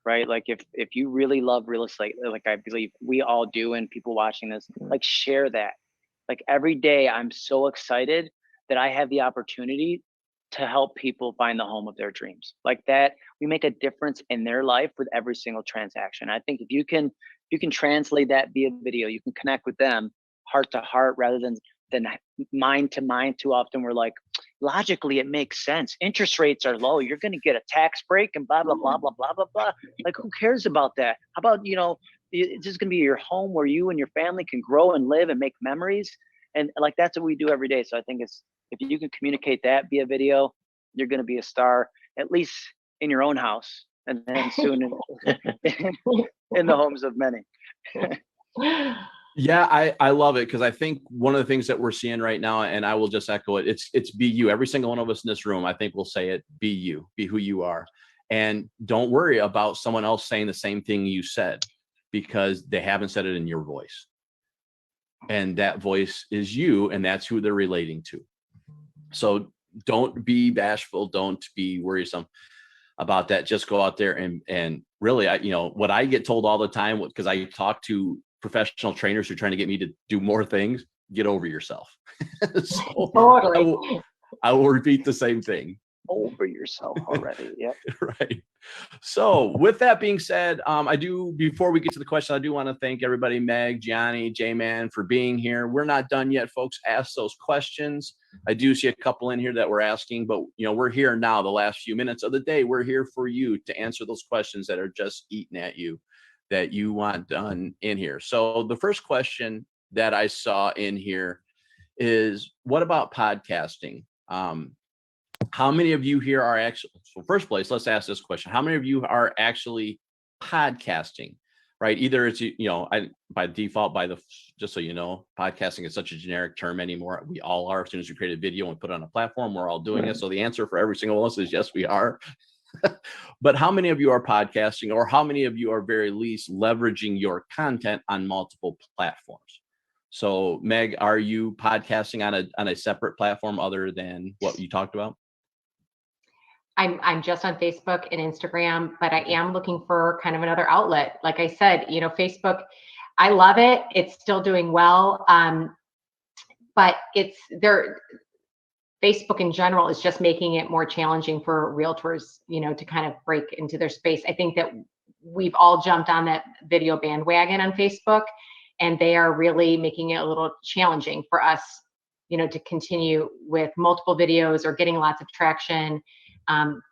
right? Like if you really love real estate, like I believe we all do, and people watching this, like share that. Like every day I'm so excited that I have the opportunity to help people find the home of their dreams. Like that, we make a difference in their life with every single transaction. I think if you can translate that via video, you can connect with them heart to heart rather than mind to mind. Too often we're like, logically it makes sense, interest rates are low, you're going to get a tax break and blah blah blah blah blah blah blah. Like who cares about that? How about, it's just going to be your home where you and your family can grow and live and make memories. And like that's what we do every day. So I think it's, if you can communicate that via video, you're going to be a star, at least in your own house, and then soon in the homes of many. Yeah, I love it, because I think one of the things that we're seeing right now, and I will just echo it, it's be you. Every single one of us in this room, I think will say it, be you, be who you are. And don't worry about someone else saying the same thing you said, because they haven't said it in your voice. And that voice is you, and that's who they're relating to. So don't be bashful, don't be worrisome. about that. Just go out there and really, what I get told all the time, because I talk to professional trainers who are trying to get me to do more things, get over yourself. So Totally. I will repeat the same thing. Over yourself already. Yep. Right. So with that being said, before we get to the question, I do want to thank everybody, Meg, Gianni, J-Man, for being here. We're not done yet, folks. Ask those questions. I do see a couple in here that we're asking, but we're here now, the last few minutes of the day. We're here for you to answer those questions that are just eating at you, that you want done in here. So the first question that I saw in here is, what about podcasting? How many of you here are actually, so first place, let's ask this question. How many of you are actually podcasting, right? Either it's, by default, just so you know, podcasting is such a generic term anymore. We all are. As soon as we create a video and put it on a platform, we're all doing it. So the answer for every single one of us is yes, we are. But how many of you are podcasting, or how many of you are very least leveraging your content on multiple platforms? So Meg, are you podcasting on a separate platform other than what you talked about? I'm just on Facebook and Instagram, but I am looking for kind of another outlet. Like I said, Facebook, I love it. It's still doing well. But Facebook in general is just making it more challenging for realtors, to kind of break into their space. I think that we've all jumped on that video bandwagon on Facebook, and they are really making it a little challenging for us, to continue with multiple videos or getting lots of traction.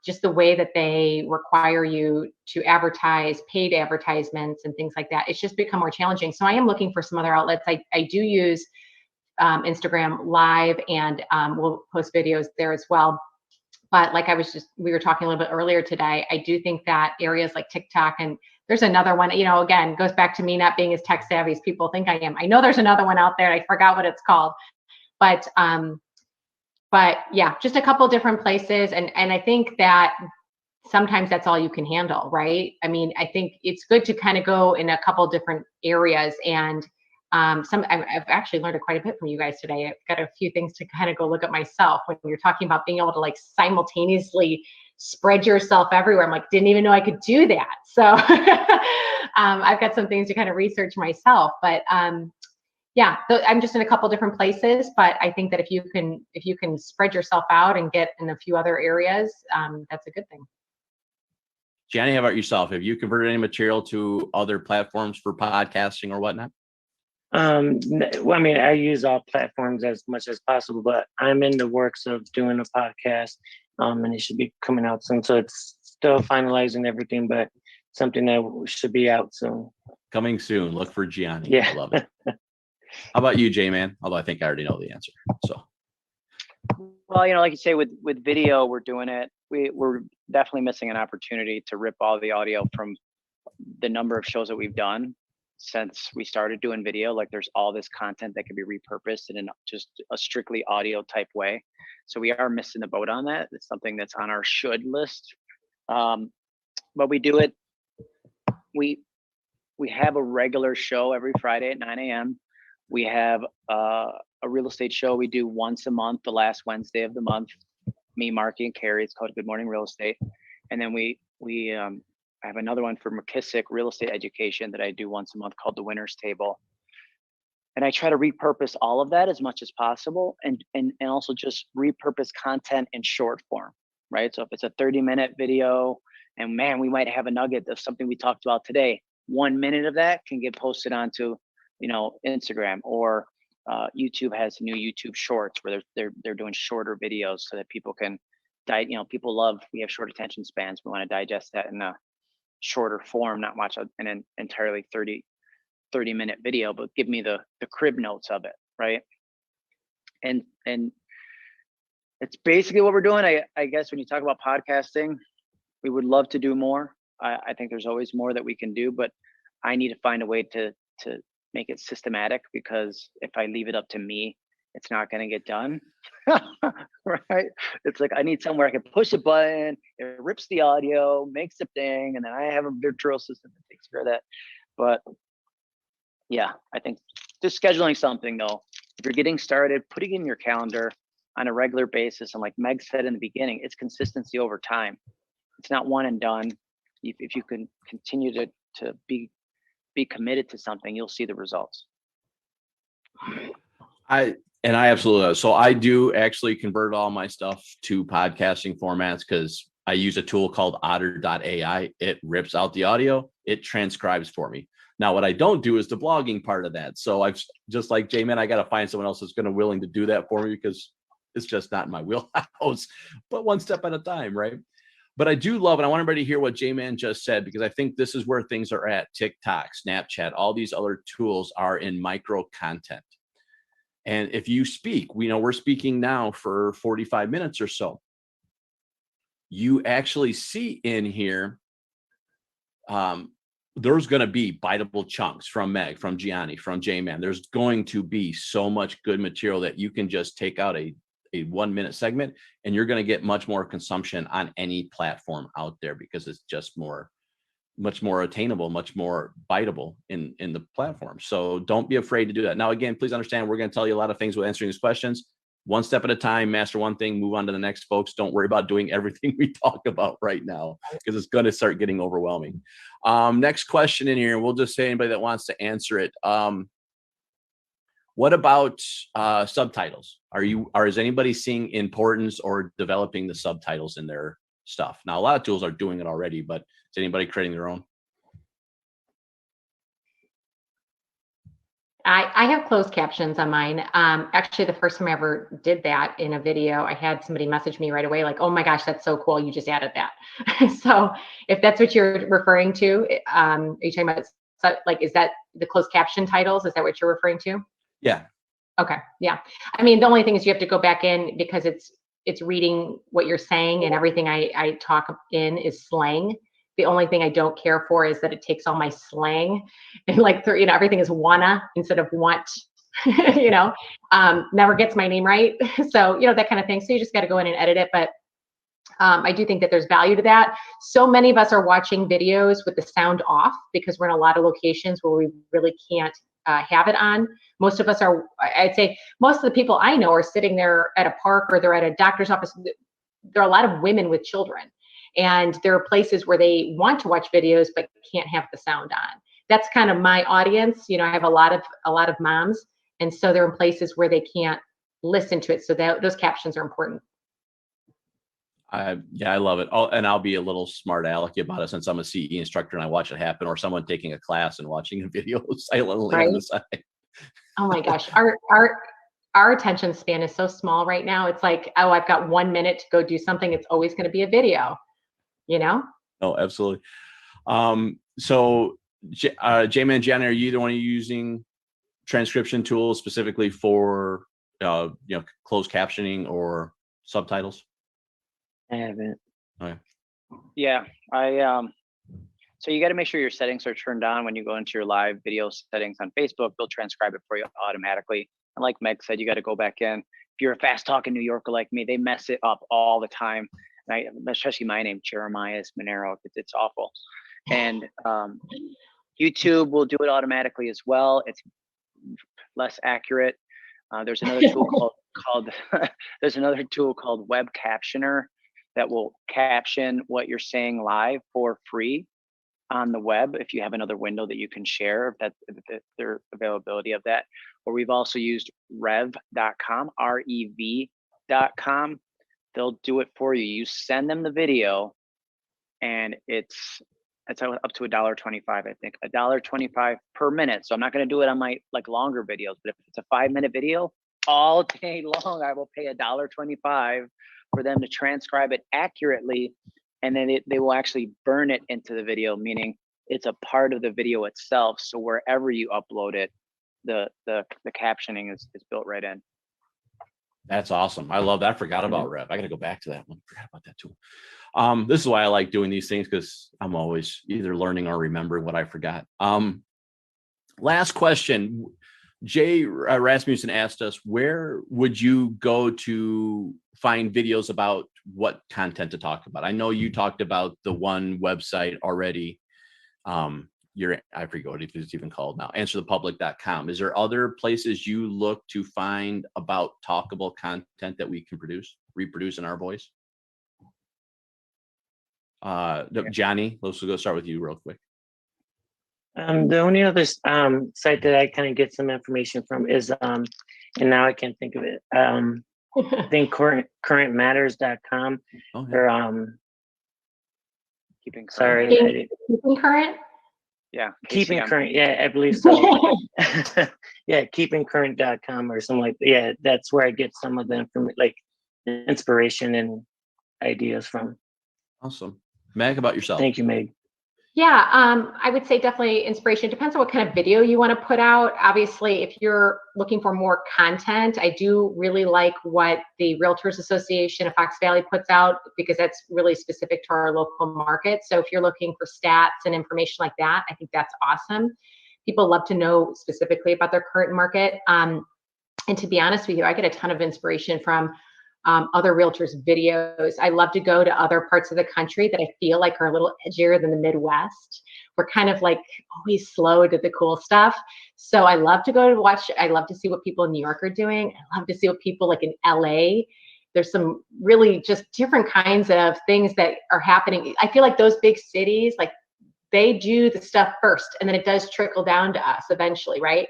Just the way that they require you to advertise, paid advertisements and things like that, it's just become more challenging. So I am looking for some other outlets. I do use Instagram Live, and we'll post videos there as well. But like we were talking a little bit earlier today, I do think that areas like TikTok, and there's another one, again, goes back to me not being as tech savvy as people think I am. I know there's another one out there. I forgot what it's called, but yeah, just a couple different places. And I think that sometimes that's all you can handle, right? I mean, I think it's good to kind of go in a couple different areas. And I've actually learned quite a bit from you guys today. I've got a few things to kind of go look at myself when you're talking about being able to like simultaneously spread yourself everywhere. I'm like, didn't even know I could do that. So I've got some things to kind of research myself, but yeah, I'm just in a couple different places, but I think that if you can spread yourself out and get in a few other areas, that's a good thing. Gianni, how about yourself? Have you converted any material to other platforms for podcasting or whatnot? Well, I mean, I use all platforms as much as possible, but I'm in the works of doing a podcast, and it should be coming out soon. So it's still finalizing everything, but something that should be out soon. Coming soon. Look for Gianni. Yeah. I love it. How about you, J-Man? Although I think I already know the answer. So, well, like you say, with video, we're doing it. We're definitely missing an opportunity to rip all the audio from the number of shows that we've done since we started doing video. Like, there's all this content that can be repurposed in just a strictly audio type way. So we are missing the boat on that. It's something that's on our should list. But we do it. We have a regular show every Friday at 9 a.m. We have a real estate show we do once a month, the last Wednesday of the month. Me, Marky, and Carrie. It's called Good Morning Real Estate. And then I have another one for McKissick Real Estate Education that I do once a month called The Winner's Table. And I try to repurpose all of that as much as possible, and also just repurpose content in short form, right? So if it's a 30-minute video, and man, we might have a nugget of something we talked about today, 1 minute of that can get posted onto Instagram, or YouTube has new YouTube Shorts where they're doing shorter videos so that people can we have short attention spans. We want to digest that in a shorter form, not watch an entirely 30-minute video, but give me the crib notes of it, right? And it's basically what we're doing. I guess when you talk about podcasting, we would love to do more. I think there's always more that we can do, but I need to find a way to make it systematic, because if I leave it up to me, it's not going to get done. Right? It's like I need somewhere I can push a button, it rips the audio, makes the thing, and then I have a virtual system that takes care of that. But yeah, I think just scheduling something, though, if you're getting started, putting in your calendar on a regular basis, and like Meg said in the beginning, it's consistency over time. It's not one and done. If you can continue to be committed to something, you'll see the results. I absolutely, so I do actually convert all my stuff to podcasting formats because I use a tool called otter.ai. It rips out the audio, it transcribes for me. Now, what I don't do is the blogging part of that. So I've just like J-Man, I got to find someone else that's going to willing to do that for me because it's just not in my wheelhouse, but one step at a time, right? But I do love, and I want everybody to hear what J-Man just said, because I think this is where things are at. TikTok, Snapchat, all these other tools are in micro content. And if you speak, we're speaking now for 45 minutes or so. You actually see in here, there's going to be biteable chunks from Meg, from Gianni, from J-Man. There's going to be so much good material that you can just take out a 1 minute segment and you're going to get much more consumption on any platform out there because it's just much more attainable, much more biteable in the platform. So don't be afraid to do that. Now, again, please understand, we're going to tell you a lot of things with answering these questions. One step at a time, master one thing, move on to the next, folks. Don't worry about doing everything we talk about right now because it's going to start getting overwhelming. Next question in here, and we'll just say anybody that wants to answer it. What about subtitles? Is anybody seeing importance or developing the subtitles in their stuff? Now, a lot of tools are doing it already, but is anybody creating their own? I have closed captions on mine. Actually, the first time I ever did that in a video, I had somebody message me right away, like, "Oh my gosh, that's so cool! You just added that." So, if that's what you're referring to, are you talking about like, is that the closed caption titles? Is that what you're referring to? Yeah. Okay. Yeah. I mean, the only thing is you have to go back in because it's reading what you're saying, and everything I talk in is slang. The only thing I don't care for is that it takes all my slang and like, everything is wanna instead of want, never gets my name right. So, that kind of thing. So you just got to go in and edit it. But I do think that there's value to that. So many of us are watching videos with the sound off because we're in a lot of locations where we really can't have it on. Most of us are, I'd say most of the people I know are sitting there at a park or they're at a doctor's office. There are a lot of women with children. And there are places where they want to watch videos but can't have the sound on. That's kind of my audience. I have a lot of moms, and so they're in places where they can't listen to it. So those captions are important. I love it. And I'll be a little smart alecky about it since I'm a CE instructor and I watch it happen, or someone taking a class and watching a video silently on the side. Oh my gosh, our attention span is so small right now. It's like, oh, I've got 1 minute to go do something. It's always going to be a video. Oh, absolutely. So J-Man, Gianni, are you the one using transcription tools specifically for closed captioning or subtitles? I haven't. Okay. Yeah, so you got to make sure your settings are turned on when you go into your live video settings on Facebook. They'll transcribe it for you automatically. And like Meg said, you got to go back in. If you're a fast talking New Yorker like me, they mess it up all the time. Especially my name, Jeremias Maniero, it's awful. And YouTube will do it automatically as well. It's less accurate. There's another tool called Web Captioner that will caption what you're saying live for free on the web if you have another window that you can share, if there's availability of that. Or we've also used rev.com, rev.com. They'll do it for you. You send them the video, and it's up to $1.25, I think, $1.25 per minute. So I'm not going to do it on my longer videos, but if it's a 5-minute video, all day long, I will pay $1.25 for them to transcribe it accurately, and then they will actually burn it into the video, meaning it's a part of the video itself. So wherever you upload it, the captioning is built right in. That's awesome. I love that. I forgot about Rev. I got to go back to that one. Forgot about that too. This is why I like doing these things, because I'm always either learning or remembering what I forgot. Last question. Jay Rasmussen asked us, where would you go to find videos about what content to talk about? I know you talked about the one website already. I forget what it's even called now, answerthepublic.com. Is there other places you look to find about talkable content that we can reproduce in our voice? Gianni, let's go start with you real quick. The only other site that I kind of get some information from is and now I can't think of it. I think currentmatters.com Oh, yeah. or Keeping current. sorry, Keeping current. Yeah. keeping KCM. current. Yeah, I believe so. Yeah, keepingcurrent.com or something like that. Yeah, that's where I get some of the information, like inspiration and ideas from. Awesome. Meg, about yourself? Thank you, Meg. Yeah, I would say definitely inspiration. Depends on what kind of video you want to put out. Obviously, if you're looking for more content, I do really like what the Realtors Association of Fox Valley puts out because that's really specific to our local market. So if you're looking for stats and information like that, I think that's awesome. People love to know specifically about their current market. And to be honest with you, I get a ton of inspiration from other realtors' videos. I love to go to other parts of the country that I feel like are a little edgier than the Midwest. We're kind of like always slow to the cool stuff. So I love to go to watch. I love to see what people in New York are doing. I love to see what people like in LA. There's some really just different kinds of things that are happening. I feel like those big cities, like they do the stuff first and then it does trickle down to us eventually, right?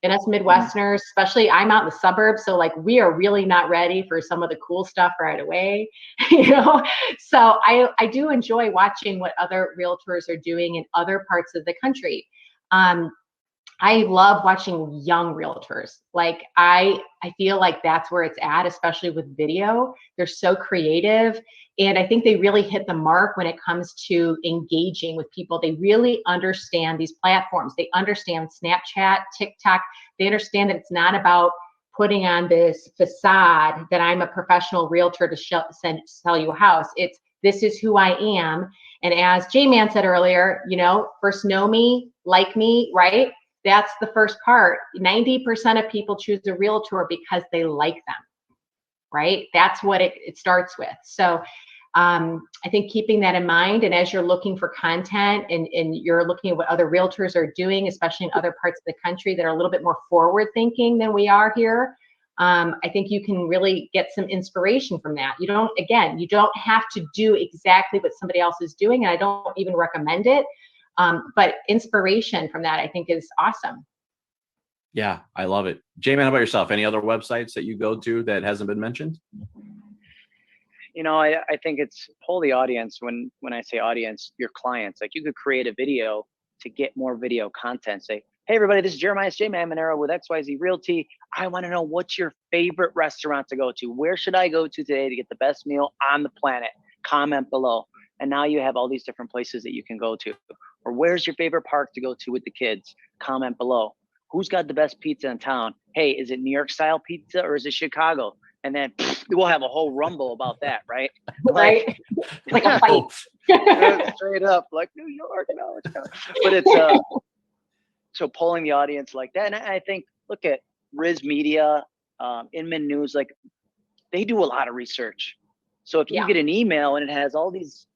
And us Midwesterners, especially I'm out in the suburbs, so like we are really not ready for some of the cool stuff right away, you know? So I do enjoy watching what other realtors are doing in other parts of the country. I love watching young realtors. Like I feel like that's where it's at, especially with video. They're so creative. And I think they really hit the mark when it comes to engaging with people. They really understand these platforms. They understand Snapchat, TikTok. They understand that it's not about putting on this facade that I'm a professional realtor to sell you a house. It's this is who I am. And as J-Man said earlier, you know, first know me, like me, right? That's the first part. 90% of people choose a realtor because they like them, right? That's what it starts with. So I think keeping that in mind, and as you're looking for content and you're looking at what other realtors are doing, especially in other parts of the country that are a little bit more forward thinking than we are here, I think you can really get some inspiration from that. You don't have to do exactly what somebody else is doing, and I don't even recommend it. But inspiration from that, I think, is awesome. Yeah, I love it. J-Man, how about yourself? Any other websites that you go to that hasn't been mentioned? You know, I think it's poll the audience. When I say audience, your clients. Like you could create a video to get more video content. Say, hey everybody, this is Jeremias Maniero with XYZ Realty. I want to know what's your favorite restaurant to go to. Where should I go to today to get the best meal on the planet? Comment below. And now you have all these different places that you can go to. Or where's your favorite park to go to with the kids? Comment below. Who's got the best pizza in town? Hey, is it New York style pizza or is it Chicago? And then we'll have a whole rumble about that, right? Right? Like a fight. Straight up, like New York, no, but it's so polling the audience like that. And I think, look at Riz Media, Inman News, like they do a lot of research. So if you get an email and it has all these,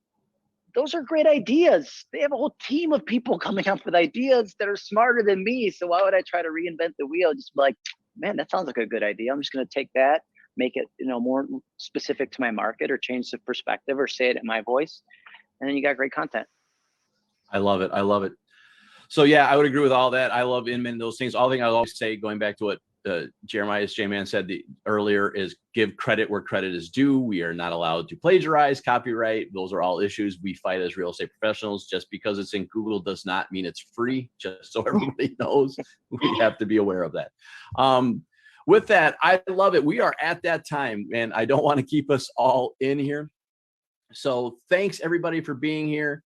those are great ideas. They have a whole team of people coming up with ideas that are smarter than me. So why would I try to reinvent the wheel? Just be like, man, that sounds like a good idea. I'm just going to take that, make it, you know, more specific to my market or change the perspective or say it in my voice. And then you got great content. I love it. I love it. So yeah, I would agree with all that. I love Inman, those things. All thing I always say, going back to what Jeremias J-Man said earlier, is give credit where credit is due. We are not allowed to plagiarize, copyright. Those are all issues we fight as real estate professionals. Just because it's in Google does not mean it's free, just so everybody knows. We have to be aware of that. With that, I love it. We are at that time, and I don't want to keep us all in here. So thanks everybody for being here.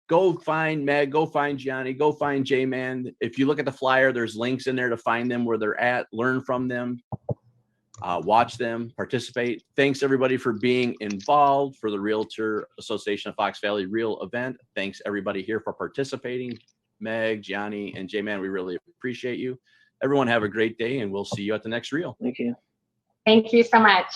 Go find Meg, go find Gianni, go find J-Man. If you look at the flyer, there's links in there to find them where they're at, learn from them, watch them, participate. Thanks everybody for being involved for the Realtor Association of Fox Valley Real event. Thanks everybody here for participating. Meg, Gianni, and J-Man, we really appreciate you. Everyone have a great day, and we'll see you at the next reel. Thank you. Thank you so much.